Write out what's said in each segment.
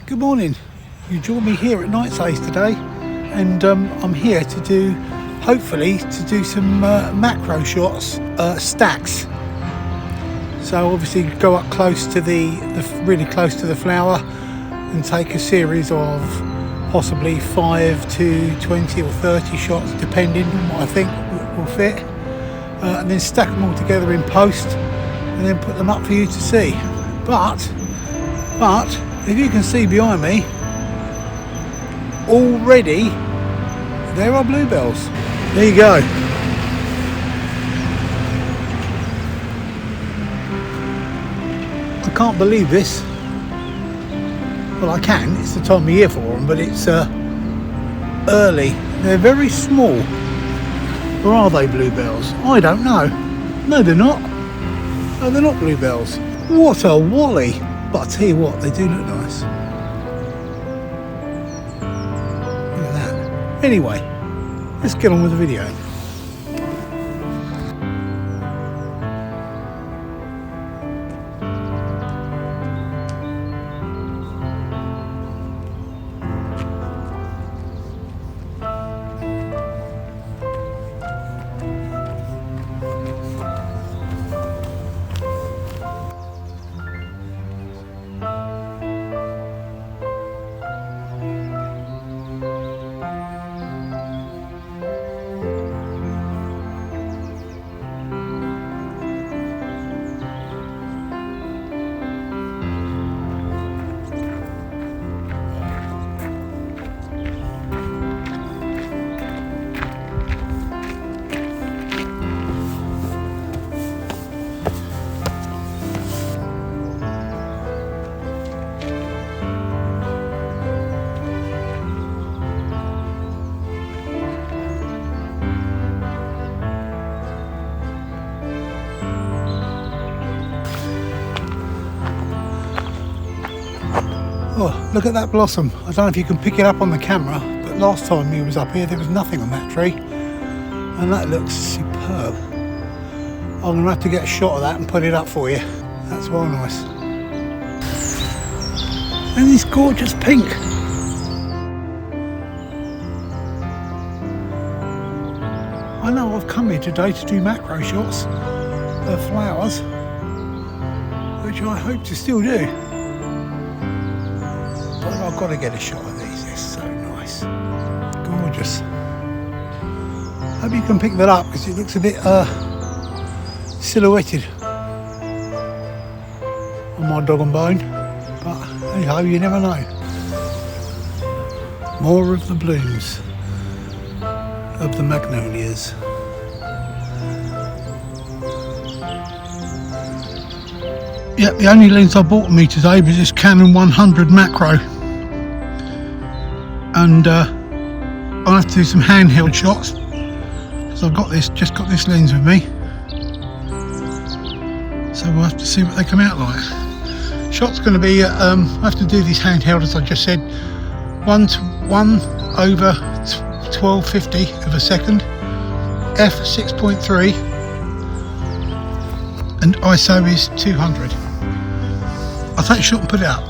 Good morning. You join me here at Night Says today, and I'm here to do, hopefully, some macro shots, stacks. So obviously go up close to really close to the flower, and take a series of possibly 5 to 20 or 30 shots, depending on what I think will fit, and then stack them all together in post, and then put them up for you to see. But if you can see behind me, already there are bluebells. There you go. I can't believe this. Well, I can, it's the time of year for them, but it's early. They're very small. Or are they bluebells? I don't know. No, they're not. No, they're not bluebells. What a wally. But I tell you what, they do look nice. Look at that. Anyway, let's get on with the video. Oh, look at that blossom. I don't know if you can pick it up on the camera, but last time we was up here there was nothing on that tree, and that looks superb. I'm going to have to get a shot of that and put it up for you. That's well nice. And this gorgeous pink. I know I've come here today to do macro shots of flowers, which I hope to still do. But I've got to get a shot of these. They're so nice. Gorgeous. Hope you can pick that up because it looks a bit silhouetted on my dog and bone. But anyhow, you never know. More of the blooms of the magnolias. Yeah, the only lens I bought me today was this Canon 100 macro, and I'll have to do some handheld shots because I've just got this lens with me, so we'll have to see what they come out like. Shot's going to be I have to do these handheld, as I just said, 1 over 1250 of a second, f 6.3, and ISO is 200. I'll take a shot and put it up.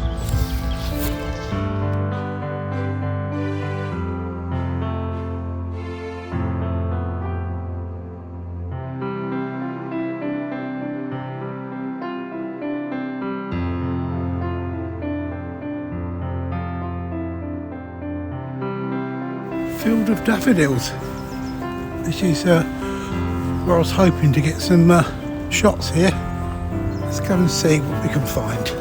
Field of daffodils. This is where I was hoping to get some shots here. Let's go and see what we can find.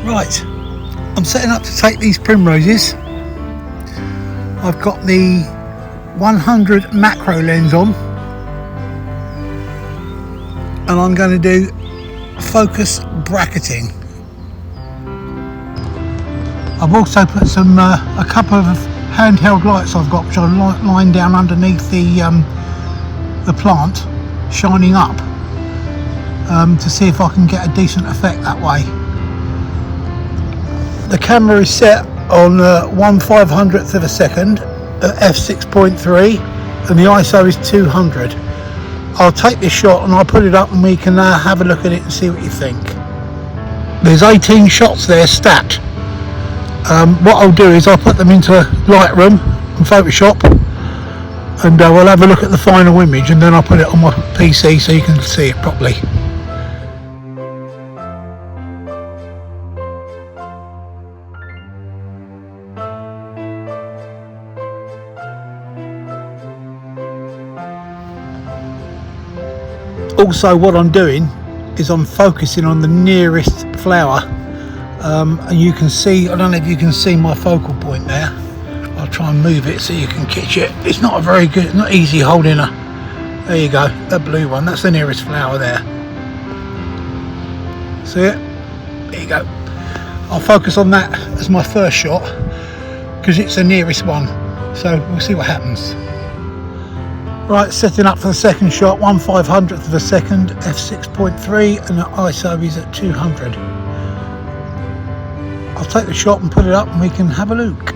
Right, I'm setting up to take these Primroses. I've got the 100 macro lens on, and I'm going to do focus bracketing. I've also put some a couple of handheld lights I've got, which I line down underneath the plant, shining up, to see if I can get a decent effect that way. The camera is set on 1/500th of a second at f6.3, and the ISO is 200. I'll take this shot and I'll put it up and we can have a look at it and see what you think. There's 18 shots there stacked. What I'll do is I'll put them into Lightroom and Photoshop, and we'll have a look at the final image, and then I'll put it on my PC so you can see it properly. Also, what I'm doing is I'm focusing on the nearest flower, and you can see, I don't know if you can see my focal point there. I'll try and move it so you can catch it. It's not a very good, not easy holding a, there you go, the blue one, that's the nearest flower there. See it? There you go. I'll focus on that as my first shot because it's the nearest one, so we'll see what happens. Right, setting up for the second shot, 1/500th of a second, f6.3, and the ISO is at 200. I'll take the shot and put it up and we can have a look.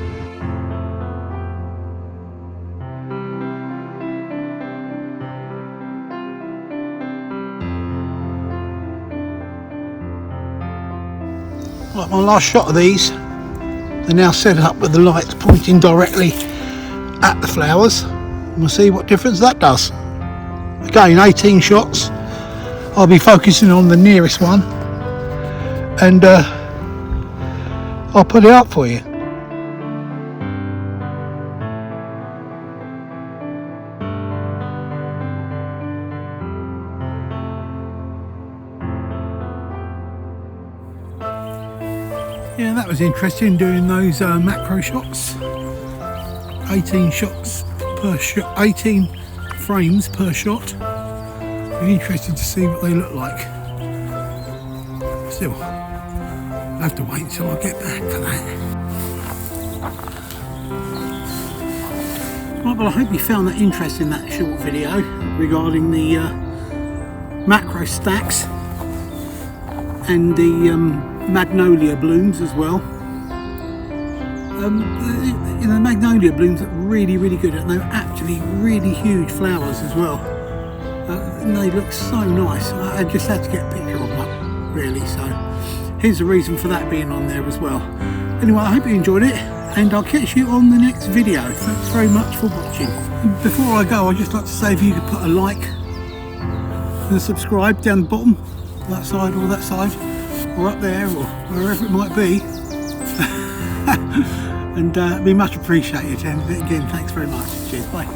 Right, my last shot of these, they're now set up with the lights pointing directly at the flowers. We'll see what difference that does. Again, 18 shots. I'll be focusing on the nearest one, and I'll put it up for you. Yeah, that was interesting doing those macro shots. 18 shots per shot, 18 frames per shot. Be interested to see what they look like. Still, I'll have to wait until I get back for that. Right, well, I hope you found that interesting, that short video regarding the macro stacks and the magnolia blooms as well. The magnolia blooms look really, really good, and they're actually really huge flowers as well. And they look so nice. I just had to get a picture of them up, really, so here's the reason for that being on there as well. Anyway, I hope you enjoyed it, and I'll catch you on the next video. Thanks very much for watching. And before I go, I'd just like to say if you could put a like and subscribe down the bottom, that side or that side, or up there, or wherever it might be. And it'd be much appreciated, and again, thanks very much. Cheers, bye.